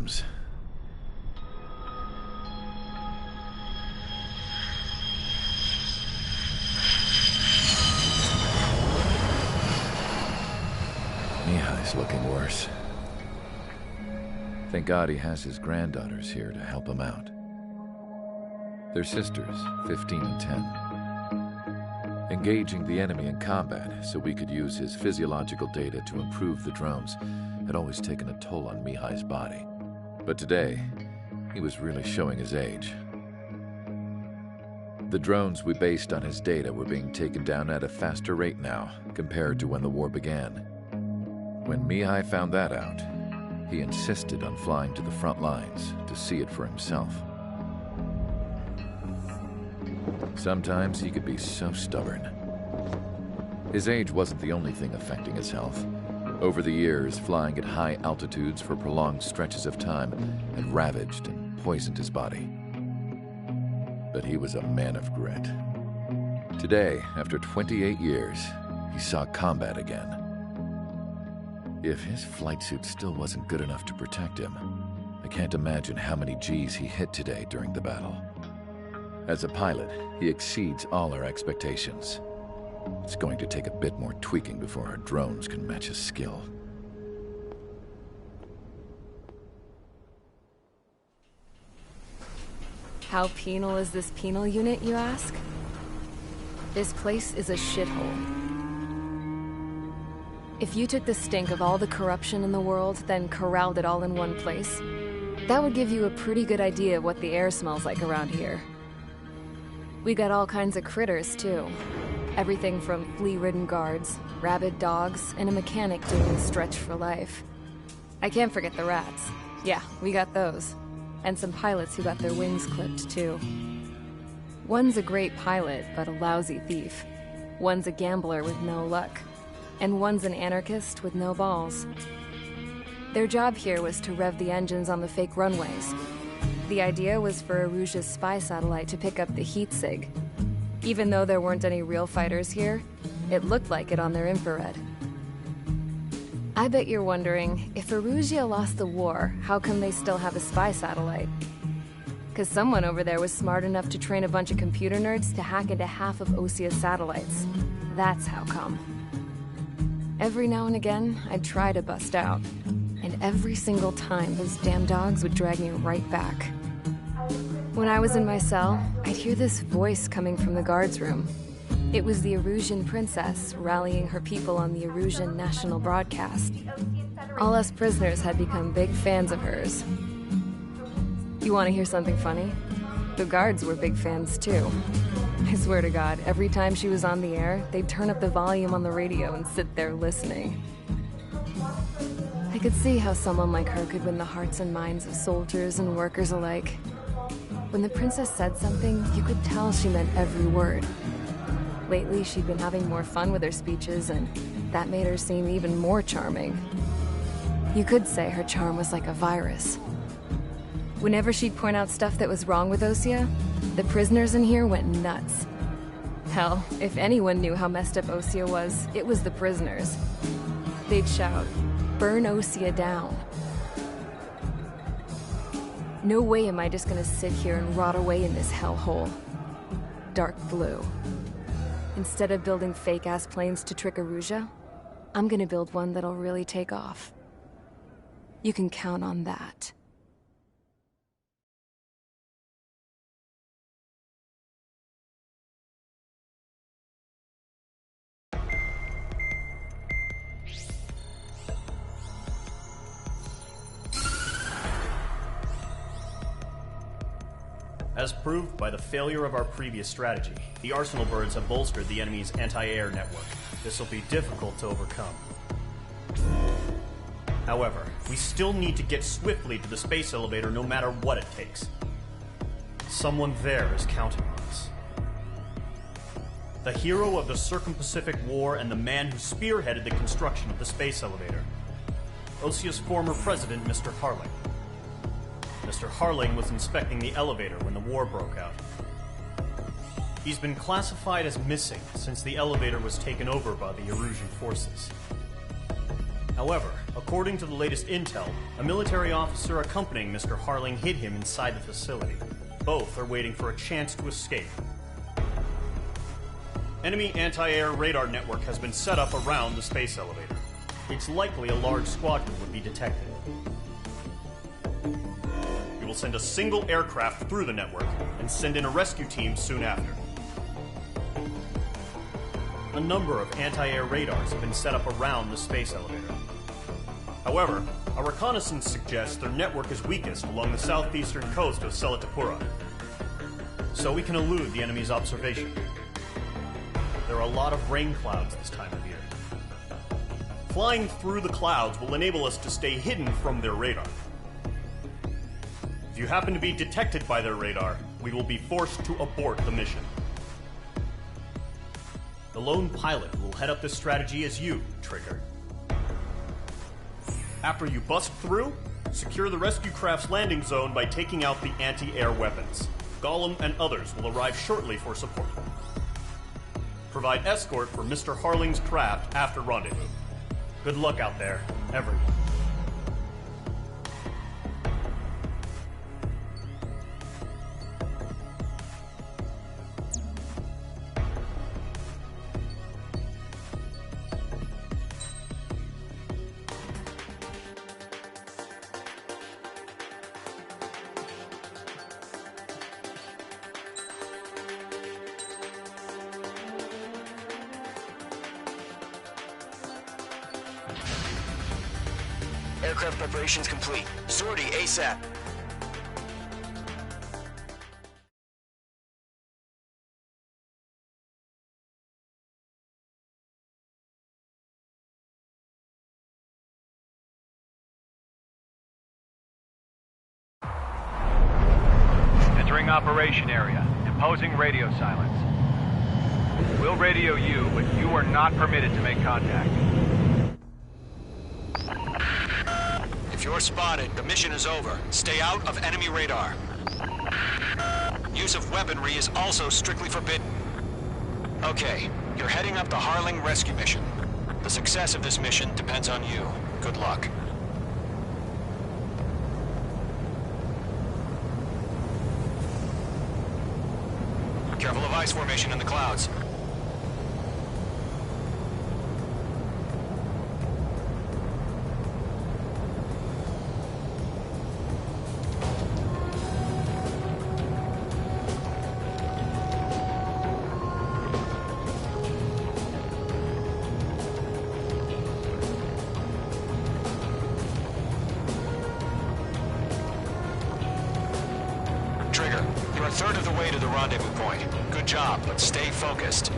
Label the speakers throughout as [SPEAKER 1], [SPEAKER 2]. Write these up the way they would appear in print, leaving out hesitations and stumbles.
[SPEAKER 1] drones. Mihai's looking worse. Thank God he has his granddaughters here to help him out. They're sisters, 15 and 10. Engaging the enemy in combat so we could use his physiological data to improve the drones had always taken a toll on Mihai's body. But today, he was really showing his age. The drones we based on his data were being taken down at a faster rate now compared to when the war began. When Mihai found that out, he insisted on flying to the front lines to see it for himself. Sometimes he could be so stubborn. His age wasn't the only thing affecting his health. Over the years, flying at high altitudes for prolonged stretches of time had ravaged and poisoned his body. But he was a man of grit. Today, after 28 years, he saw combat again. If his flight suit still wasn't good enough to protect him, I can't imagine how many Gs he hit today during the battle. As a pilot, he exceeds all our expectations. It's going to take a bit more tweaking before our drones can match his skill.
[SPEAKER 2] How penal is this penal unit, you ask? This place is a shithole. If you took the stink of all the corruption in the world, then corralled it all in one place, that would give you a pretty good idea of what the air smells like around here. We got all kinds of critters, too. Everything from flea-ridden guards, rabid dogs, and a mechanic doing stretch for life. I can't forget the rats. Yeah, we got those. And some pilots who got their wings clipped, too. One's a great pilot, but a lousy thief. One's a gambler with no luck. And one's an anarchist with no balls. Their job here was to rev the engines on the fake runways. The idea was for Erusia's spy satellite to pick up the heat sig. Even though there weren't any real fighters here, it looked like it on their infrared. I bet you're wondering, if Erusia lost the war, how come they still have a spy satellite? Because someone over there was smart enough to train a bunch of computer nerds to hack into half of Osia's satellites. That's how come. Every now and again, I'd try to bust out. And every single time, those damn dogs would drag me right back. When I was in my cell, I'd hear this voice coming from the guards room. It was the Erusian princess rallying her people on the Erusian national broadcast. All us prisoners had become big fans of hers. You want to hear something funny? The guards were big fans too. I swear to God, every time she was on the air, they'd turn up the volume on the radio and sit there listening. I could see how someone like her could win the hearts and minds of soldiers and workers alike. When the princess said something, you could tell she meant every word. Lately, she'd been having more fun with her speeches, and that made her seem even more charming. You could say her charm was like a virus. Whenever she'd point out stuff that was wrong with Osia, the prisoners in here went nuts. Hell, if anyone knew how messed up Osia was, it was the prisoners. They'd shout, "Burn Osia down." No way am I just gonna sit here and rot away in this hellhole. Dark blue. Instead of building fake-ass planes to trick Erusia, I'm gonna build one that'll really take off. You can count on that.
[SPEAKER 3] As proved by the failure of our previous strategy, the Arsenal birds have bolstered the enemy's anti-air network. This will be difficult to overcome. However, we still need to get swiftly to the space elevator no matter what it takes. Someone there is counting on us. The hero of the Circum-Pacific War and the man who spearheaded the construction of the space elevator. Osia's former president, Mr. Harling. Mr. Harling was inspecting the elevator when the war broke out. He's been classified as missing since the elevator was taken over by the Erusian forces. However, According to the latest intel, a military officer accompanying Mr. Harling hid him inside the facility. Both are waiting for a chance to escape. Enemy anti-air radar network has been set up around the space elevator. It's likely a large squadron would be detected. We will send a single aircraft through the network and send in a rescue team soon after. A number of anti-air radars have been set up around the space elevator. However, our reconnaissance suggests their network is weakest along the southeastern coast of Selatapura, so we can elude the enemy's observation. There are a lot of rain clouds this time of year. Flying through the clouds will enable us to stay hidden from their radar. If you happen to be detected by their radar, we will be forced to abort the mission. The lone pilot who will head up this strategy is you, Trigger. After you bust through, secure the rescue craft's landing zone by taking out the anti-air weapons. Gollum and others will arrive shortly for support. Provide escort for Mr. Harling's craft after rendezvous. Good luck out there, everyone.
[SPEAKER 4] Aircraft preparations complete. Sortie ASAP.
[SPEAKER 5] Entering operation area. Imposing radio silence. We'll radio you, but you are not permitted to make contact.
[SPEAKER 4] If you're spotted, the mission is over. Stay out of enemy radar. Use of weaponry is also strictly forbidden. Okay, you're heading up the Harling rescue mission. The success of this mission depends on you. Good luck. Careful of ice formation in the clouds. Trigger, you're a third of the way to the rendezvous point. Good job, but stay focused.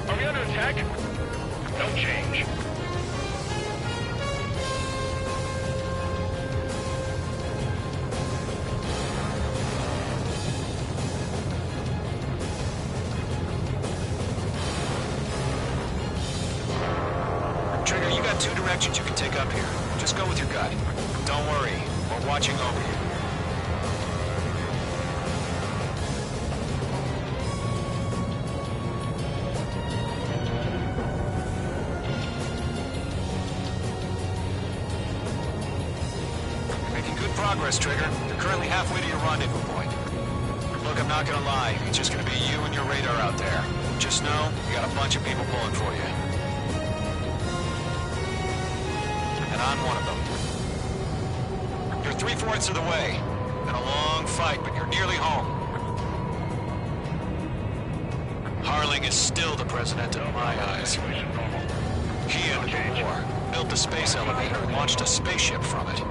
[SPEAKER 5] Are we under attack? Don't change.
[SPEAKER 4] Trigger, you got two directions you can take up here. Just go with your gut. Don't worry, we're watching over you. You're making good progress, Trigger. You're currently halfway to your rendezvous point. Look, I'm not gonna lie. It's just gonna be you and your radar out there. Just know, you got a bunch of people pulling for you. And I'm one of them. You're 3/4 of the way. Been a long fight, but you're nearly home. Harling is still the president in my eyes. He ended the war, built the space elevator, and launched a spaceship from it.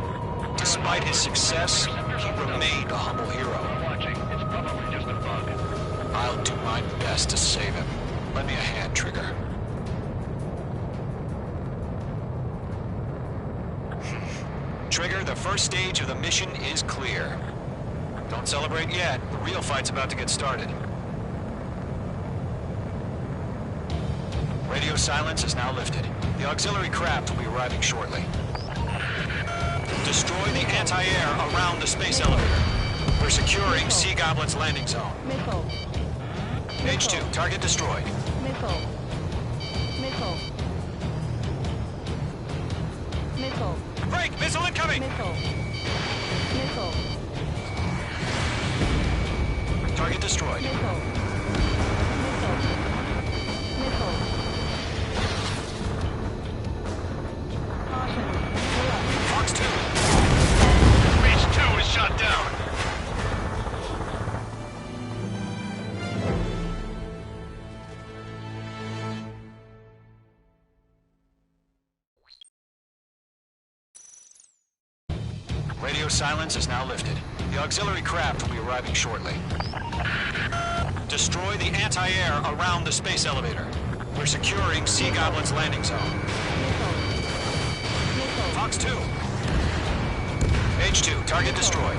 [SPEAKER 4] Despite his success, he remained a humble hero. I'll do my best to save him. Lend me a hand, Trigger. Trigger, the first stage of the mission is clear. Don't celebrate yet. The real fight's about to get started. Radio silence is now lifted. The auxiliary craft will be arriving shortly. Destroy the anti-air around the space elevator. We're securing Sea Goblin's landing zone.
[SPEAKER 6] Missile.
[SPEAKER 4] H2, target destroyed.
[SPEAKER 6] Missile. Missile. Missile.
[SPEAKER 4] Break! Missile incoming!
[SPEAKER 6] Missile. Missile.
[SPEAKER 4] Target destroyed.
[SPEAKER 6] Missile. Missile. Missile. Caution. Pull up.
[SPEAKER 4] Fox 2.
[SPEAKER 5] Base 2 is shot down.
[SPEAKER 4] Radio silence is now lifted. The auxiliary craft will be arriving shortly. Destroy the anti-air around the space elevator. We're securing Sea Goblin's landing zone. Fox 2. H2, target destroyed.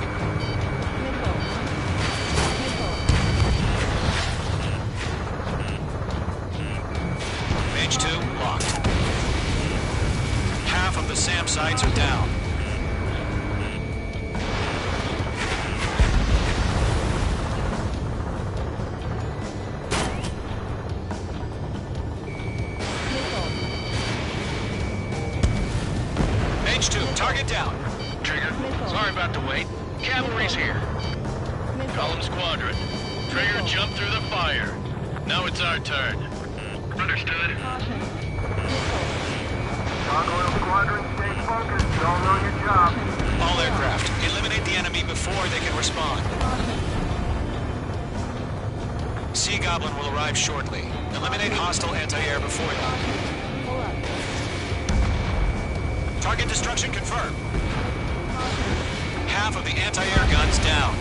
[SPEAKER 4] H2, locked. Half of the SAM sites are down. H2, target down.
[SPEAKER 5] Trigger, sorry about the wait. Cavalry's here. Call them squadron. Trigger jumped through the fire. Now it's our turn. Understood.
[SPEAKER 6] Caution.
[SPEAKER 7] Gargoyle Squadron, stay focused. You all know your job.
[SPEAKER 4] All aircraft, eliminate the enemy before they can respond. Sea Goblin will arrive shortly. Eliminate hostile anti-air before them.
[SPEAKER 6] Pull up.
[SPEAKER 4] Target destruction confirmed. Half of the anti-air guns down.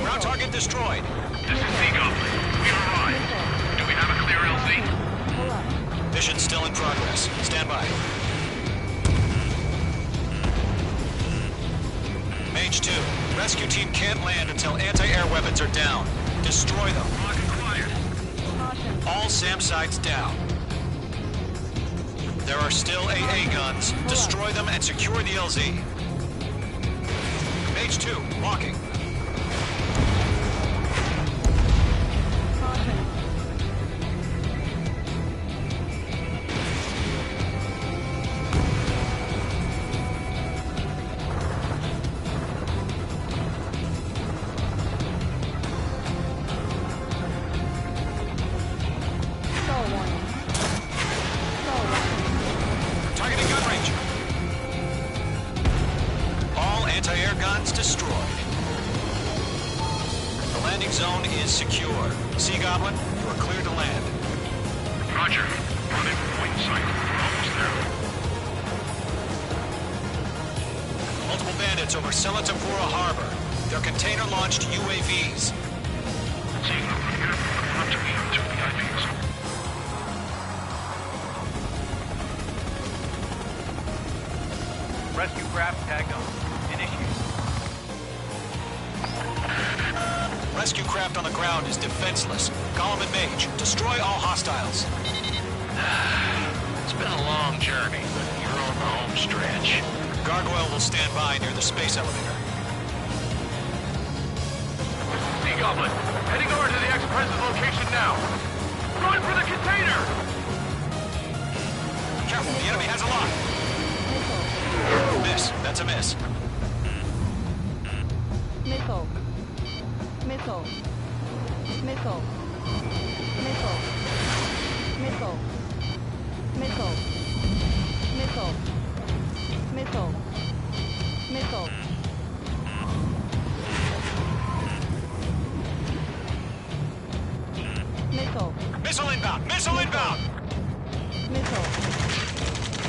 [SPEAKER 4] Ground target destroyed.
[SPEAKER 5] This is Sea Goblin. We arrived. Do we have a clear LZ?
[SPEAKER 6] Pull up.
[SPEAKER 4] Mission still in progress. Stand by. Mage 2, rescue team can't land until anti-air weapons are down. Destroy them.
[SPEAKER 5] Rock acquired.
[SPEAKER 6] Caution.
[SPEAKER 4] All SAM sites down. There are still AA guns. Destroy them and secure the LZ. Mage 2, locking.
[SPEAKER 6] Caution. Stall warning. Stall warning.
[SPEAKER 4] Targeting gun range. All anti-air guns destroyed. The landing zone is secure. Sea Goblin, you are clear to land.
[SPEAKER 5] Roger. Running point sight. We're almost there.
[SPEAKER 4] Multiple bandits over Selatapura Harbor. They're container-launched UAVs.
[SPEAKER 5] Sea Goblin here. Up to me. 2 VIPs. Rescue craft tagged on. Initiate.
[SPEAKER 4] Rescue craft on the ground is defenseless. Gollum and Mage, destroy all hostiles.
[SPEAKER 5] It's been a long journey, but you're on the home stretch.
[SPEAKER 4] Gargoyle will stand by near the space elevator.
[SPEAKER 5] Sea Goblin, heading over to the Express's location now. Run for the container!
[SPEAKER 4] Careful, the enemy has a lock. Miss, that's a miss.
[SPEAKER 6] Missile. Missile. Missile. Missile. Missile. Missile. Missile. Missile. Missile. Missile.
[SPEAKER 4] Missile inbound, missile inbound!
[SPEAKER 6] Missile.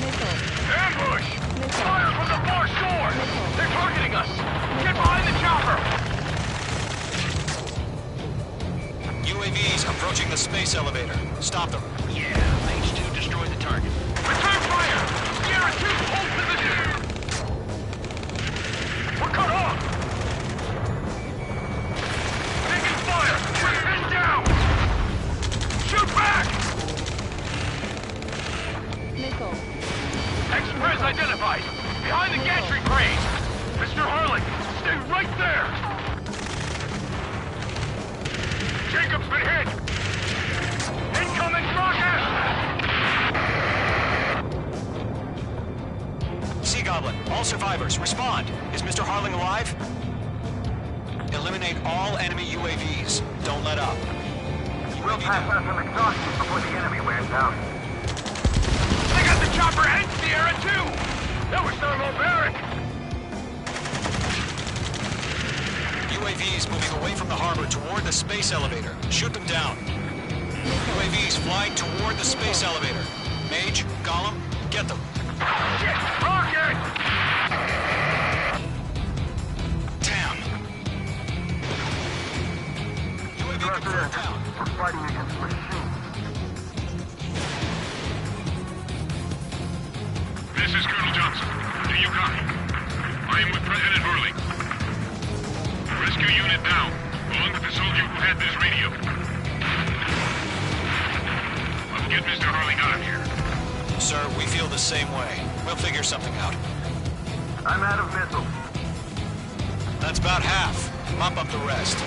[SPEAKER 6] Missile.
[SPEAKER 5] Ambush!
[SPEAKER 6] Missile.
[SPEAKER 5] Fire from the far shore! They're targeting us! Get behind the chopper!
[SPEAKER 4] UAVs approaching the space elevator. Stop them.
[SPEAKER 5] Yeah, Mage 2 destroyed the target. Return fire! Sierra 2, hold position! We're cut off! Taking fire! We're pinned down! Shoot back! Express identified. Behind the gantry crane. Mr. Harling, stay right there. Jacob's been hit. Incoming rocket!
[SPEAKER 4] Sea Goblin, all survivors, respond. Is Mr. Harling alive? Eliminate all enemy UAVs. Don't let up.
[SPEAKER 7] We'll pass out some exhaustion before the enemy wears out.
[SPEAKER 5] They got the chopper and Sierra too! That was thermobaric!
[SPEAKER 4] UAVs moving away from the harbor toward the space elevator. Shoot them down. UAVs flying toward the space elevator. Mage, Gollum, get them.
[SPEAKER 5] Shit! Rocket!
[SPEAKER 4] Damn. UAV confirmed down.
[SPEAKER 7] We're fighting against machines.
[SPEAKER 5] This is Colonel Johnson. Do you copy? I am with President Harling. Rescue unit down, along with the soldier who had this radio. Let's get Mr. Harling out of here.
[SPEAKER 4] Sir, we feel the same way. We'll figure something out.
[SPEAKER 7] I'm out of missiles.
[SPEAKER 4] That's about half. Mop up the rest.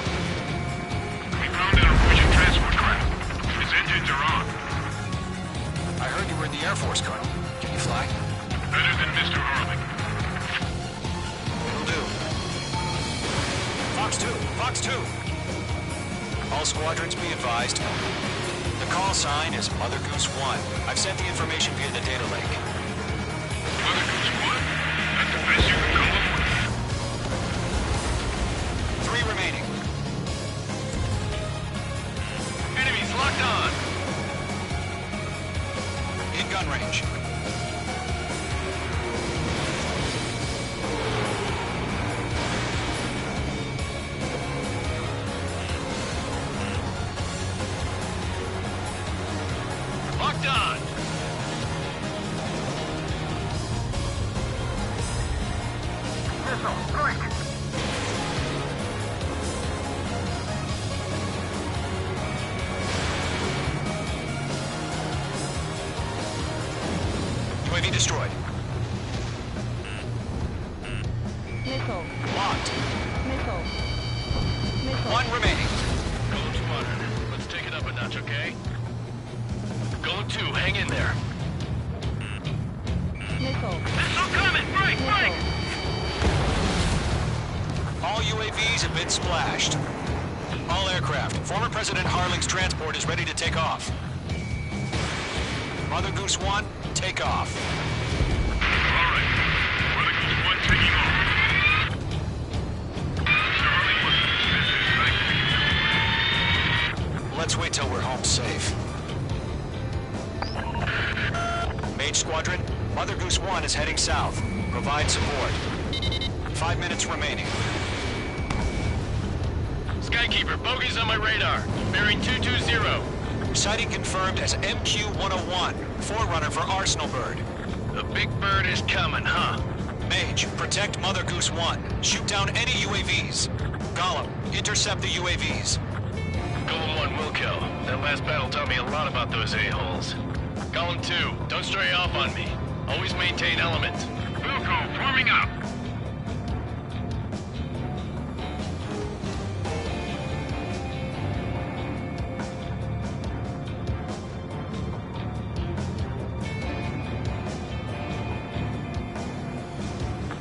[SPEAKER 5] We found an Norwegian transport craft. Its engines are on.
[SPEAKER 4] I heard you were in the Air Force, Colonel. Can you fly?
[SPEAKER 5] Better than Mr. Harling.
[SPEAKER 4] Will do. Fox 2! Fox 2! All squadrons be advised. The call sign is Mother Goose 1. I've sent the information via the data lake.
[SPEAKER 5] Mother Goose 1? That's the best you can call them?
[SPEAKER 4] 3 remaining.
[SPEAKER 5] Enemies locked on!
[SPEAKER 4] In gun range.
[SPEAKER 5] Locked on!
[SPEAKER 7] Missile, strike!
[SPEAKER 4] UAV destroyed.
[SPEAKER 6] Missile.
[SPEAKER 4] Locked.
[SPEAKER 6] Missile. Missile.
[SPEAKER 4] 1 remaining.
[SPEAKER 5] Golem Squadron, let's take it up a notch, okay? Golem 2, hang in there.
[SPEAKER 6] Missile.
[SPEAKER 5] Missile coming! Break! Break!
[SPEAKER 4] All UAVs have been splashed. All aircraft. Former President Harling's transport is ready to take off. Mother Goose 1, take off.
[SPEAKER 5] Alright. Mother Goose 1 taking off. Mr. Harling, this is
[SPEAKER 4] Let's wait till we're home safe. Mage Squadron, Mother Goose 1 is heading south. Provide support. 5 minutes remaining.
[SPEAKER 5] Skykeeper, bogeys on my radar. Bearing 220.
[SPEAKER 4] Sighting confirmed as MQ-101, forerunner for Arsenal Bird.
[SPEAKER 5] The big bird is coming, huh?
[SPEAKER 4] Mage, protect Mother Goose 1. Shoot down any UAVs. Gollum, intercept the UAVs.
[SPEAKER 5] Golem 1 will kill. That last battle taught me a lot about those a-holes. Golem 2, don't stray off on me. Always maintain element. Wilco, forming up.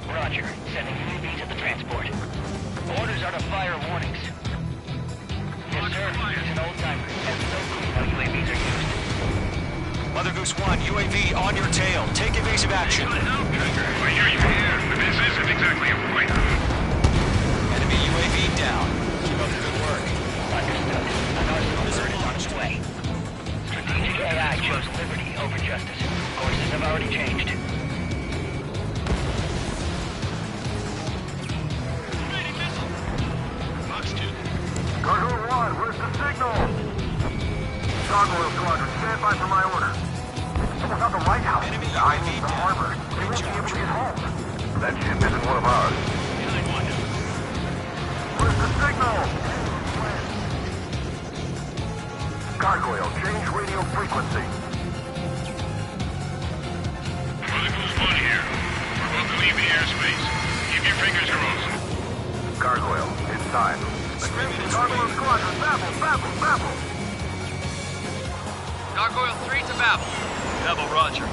[SPEAKER 8] Roger. Sending UAVs at the transport. Orders are to fire warnings. Yes, sir. It's an old-timer. Has no clue how UAVs are used.
[SPEAKER 4] Mother Goose 1, UAV on your tail. Take evasive action.
[SPEAKER 5] I hear you. But this isn't exactly a fight.
[SPEAKER 4] Enemy UAV down. Keep up the good work.
[SPEAKER 8] Understood. An Arsenal bird is on its way. Strategic AI chose liberty over justice. Courses have already changed.
[SPEAKER 5] Fox 2.
[SPEAKER 7] Gargoyle 1, where's the signal? Gargoyle Squadron, stand by for my order. Someone's on the lighthouse.
[SPEAKER 4] Enemy
[SPEAKER 7] The eye
[SPEAKER 4] UAV
[SPEAKER 7] needs the
[SPEAKER 4] down.
[SPEAKER 7] harbor. They
[SPEAKER 4] Great
[SPEAKER 7] won't be
[SPEAKER 4] job,
[SPEAKER 7] able to get
[SPEAKER 4] Trevor.
[SPEAKER 7] home. That ship isn't one of ours.
[SPEAKER 5] Behind one.
[SPEAKER 7] Where's the signal? Gargoyle, change radio frequency.
[SPEAKER 5] Mother Goose 1, airspace. Keep your fingers crossed.
[SPEAKER 7] Gargoyle, it's time. Gargoyle Squadron, Babel!
[SPEAKER 5] Gargoyle 3 to Babel. Babel, roger.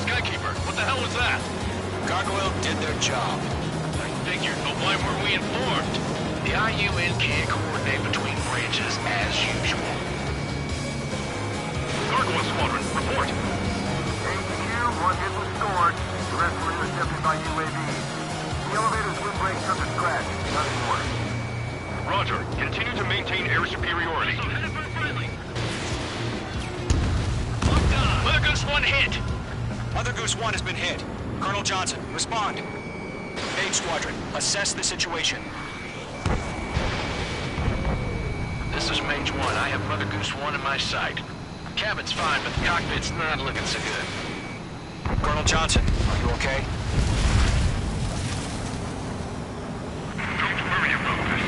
[SPEAKER 5] Skykeeper, what the hell was that?
[SPEAKER 4] Gargoyle did their job.
[SPEAKER 5] I figured, but why weren't we informed? The IUN can't coordinate between branches as usual. Gargoyle Squadron, report.
[SPEAKER 7] HQ, one hit was stored. The rest were intercepted by UAVs. The elevator's windbreak took a scratch. Nothing more.
[SPEAKER 5] Roger. Continue to maintain air superiority. Mother Goose 1 hit.
[SPEAKER 4] Mother Goose 1 has been hit. Colonel Johnson, respond. Mage Squadron, assess the situation.
[SPEAKER 5] This is Mage 1. I have Mother Goose 1 in my sight. Cabin's fine, but the cockpit's not looking so good.
[SPEAKER 4] Colonel Johnson, are you okay?
[SPEAKER 5] Don't worry about this.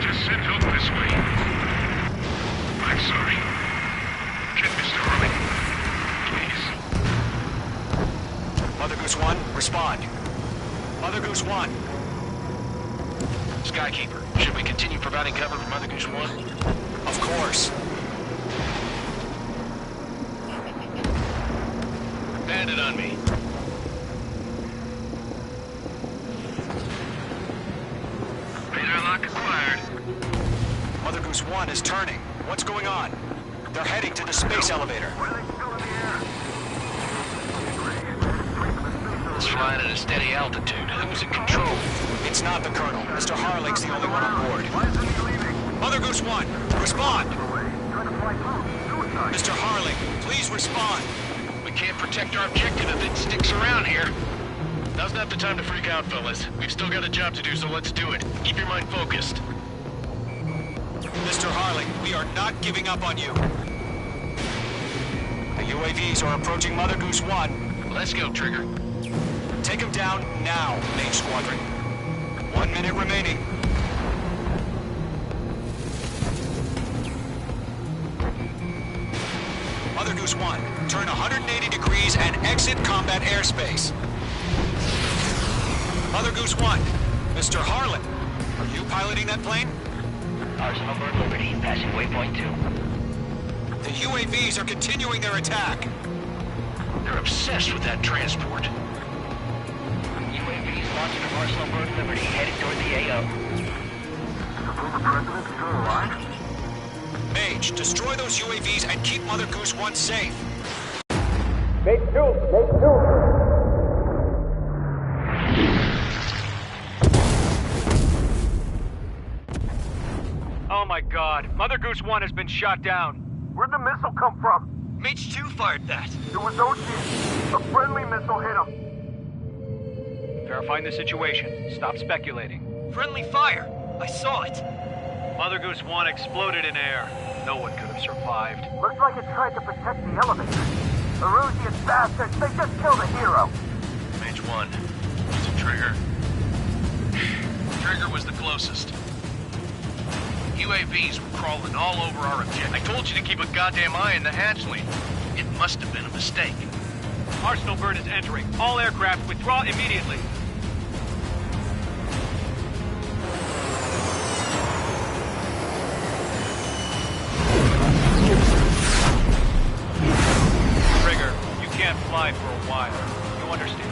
[SPEAKER 5] Just send help this way. I'm sorry. Get Mr. Harley. Please.
[SPEAKER 4] Mother Goose 1, respond. Mother Goose 1.
[SPEAKER 5] Skykeeper, should we continue providing cover for Mother Goose 1?
[SPEAKER 4] Of course.
[SPEAKER 5] Bandit on me. Radar lock acquired.
[SPEAKER 4] Mother Goose 1 is turning. What's going on? They're heading to the space elevator.
[SPEAKER 7] Why are they still in the air?
[SPEAKER 5] It's flying at a steady altitude. Who's in control?
[SPEAKER 4] It's not the Colonel. Mr. Harling's the only one on board.
[SPEAKER 7] Why isn't he leaving?
[SPEAKER 4] Mother Goose 1, respond!
[SPEAKER 7] Away. Trying to fly through. Suicide.
[SPEAKER 4] Mr. Harling, please respond!
[SPEAKER 5] We can't protect our objective if it sticks around here. Now's not the time to freak out, fellas. We've still got a job to do, so let's do it. Keep your mind focused.
[SPEAKER 4] Mr. Harling, we are not giving up on you. The UAVs are approaching Mother Goose 1.
[SPEAKER 5] Let's go, Trigger.
[SPEAKER 4] Take him down now, Mage Squadron. 1 minute remaining. Mother Goose 1, turn 180 degrees and exit combat airspace. Mother Goose 1, Mr. Harlan, are you piloting that plane?
[SPEAKER 8] Arsenal Bird Liberty, passing waypoint 2.
[SPEAKER 4] The UAVs are continuing their attack.
[SPEAKER 5] They're obsessed with that transport.
[SPEAKER 8] UAVs launching from Arsenal Bird Liberty, heading toward the AO.
[SPEAKER 7] The former president still alive?
[SPEAKER 4] Mage, destroy those UAVs and keep Mother Goose 1 safe.
[SPEAKER 9] Oh my god, Mother Goose 1 has been shot down.
[SPEAKER 7] Where'd the missile come from?
[SPEAKER 4] Mage 2 fired that.
[SPEAKER 7] It was Ocean. A friendly missile hit him.
[SPEAKER 9] Verifying the situation. Stop speculating.
[SPEAKER 4] Friendly fire. I saw it.
[SPEAKER 9] Mother Goose 1 exploded in air. No one could have survived.
[SPEAKER 7] Looks like it tried to protect the elevator. Erusian bastards, they just killed a hero.
[SPEAKER 5] Mage 1. Is it Trigger? Trigger was the closest. UAVs were crawling all over our objective. I told you to keep a goddamn eye on the hatchling. It must have been a mistake.
[SPEAKER 9] Arsenal Bird is entering. All aircraft withdraw immediately. Trigger, you can't fly for a while. You understand?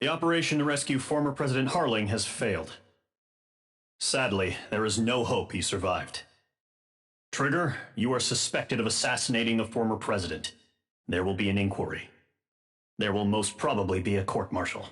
[SPEAKER 3] The operation to rescue former President Harling has failed. Sadly, there is no hope he survived. Trigger, you are suspected of assassinating the former president. There will be an inquiry. There will most probably be a court-martial.